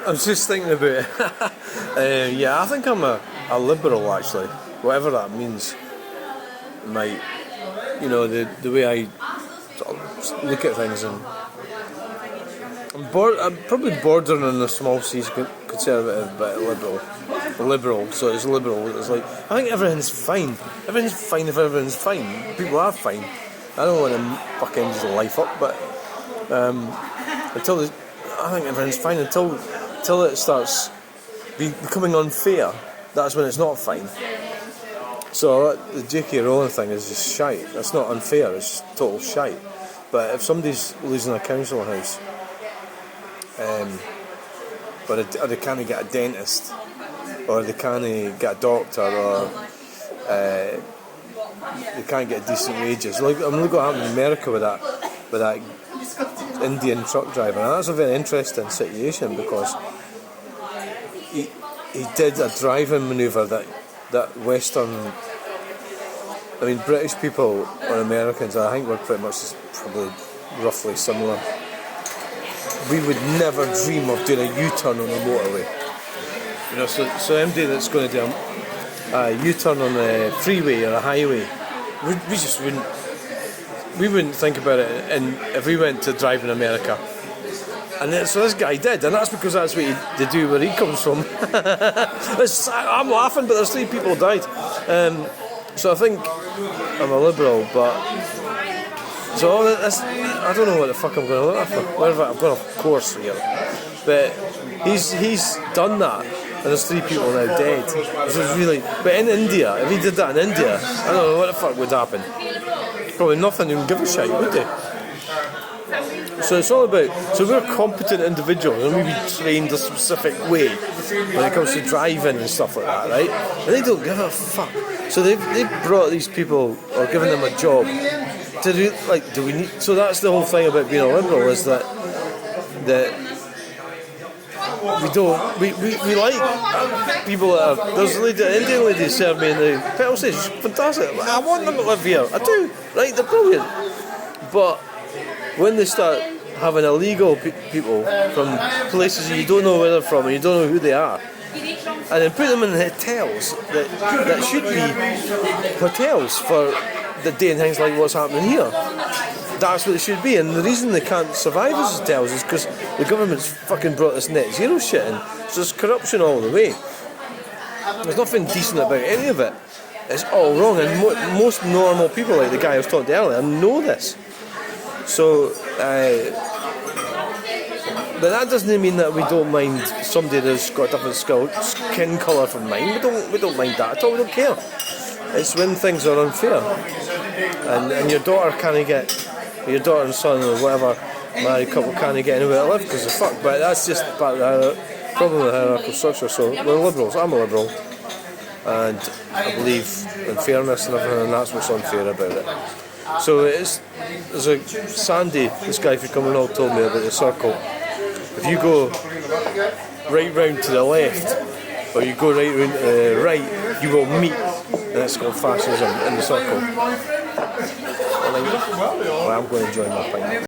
I was just thinking about it. Yeah, I think I'm a liberal actually, whatever that means. Might, the way I sort of look at things, and I'm probably bordering on the small C's conservative, but liberal. So it's liberal. It's like I think everything's fine. Everything's fine if everything's fine. People are fine. I don't want to fuck anyone's life up, but I think everything's fine until it starts becoming unfair. That's when it's not fine. So the J.K. Rowling thing is just shite. That's not unfair. It's just total shite. But if somebody's losing a council house, but they can't get a dentist, or they can't get a doctor, or they can't get decent wages. Look what happened in America with that Indian truck driver. And that's a very interesting situation because he did a driving manoeuvre that Western, British people or Americans, I think we're pretty much probably roughly similar. We would never dream of doing a U-turn on the motorway. So anybody that's going to do a U-turn on the freeway or a highway, we just wouldn't. We wouldn't think about it, and if we went to drive in America, and so this guy did, and that's because that's what they do where he comes from. I'm laughing, but there's 3 people died. So I think I'm a liberal, but so I don't know what the fuck I'm going to look after. Whatever, I've gone off course here, but he's done that, and there's 3 people now dead. Which is really, but in India, if he did that in India, I don't know what the fuck would happen. Probably nothing. You would give a shit, would they? So it's all about. So we're competent individuals, and we be trained a specific way when it comes to driving and stuff like that, right? And they don't give a fuck. So they've brought these people or given them a job to do. Like, do we need? So that's the whole thing about being a liberal, is that we don't. We like people that are. There's an Indian lady served me in the petrol station. She's fantastic. I want them to live here. I do. Right? They're brilliant. But when they start having illegal people from places you don't know where they're from and you don't know who they are, and then put them in hotels that should be hotels for the day and things like what's happening here. That's what it should be, and the reason they can't survive as hotels is because the government's fucking brought this net zero shit in. So there's corruption all the way. There's nothing decent about any of it. It's all wrong, and most normal people, like the guy I was talking to earlier, know this. So, but that doesn't mean that we don't mind somebody that's got a different skin colour from mine. We don't mind that at all. We don't care. It's when things are unfair, and your daughter can't get. Your daughter and son or whatever married couple can't get anywhere to live because of fuck. But that's just part of the problem with the hierarchical structure. So we're liberals. I'm a liberal, and I believe in fairness and everything, and that's what's unfair about it. So there's a Sandy, this guy from Cumbernauld, told me about the circle. If you go right round to the left, or you go right round to the right, you will meet, and it's called fascism in the circle. Well, I'm going to join my pint.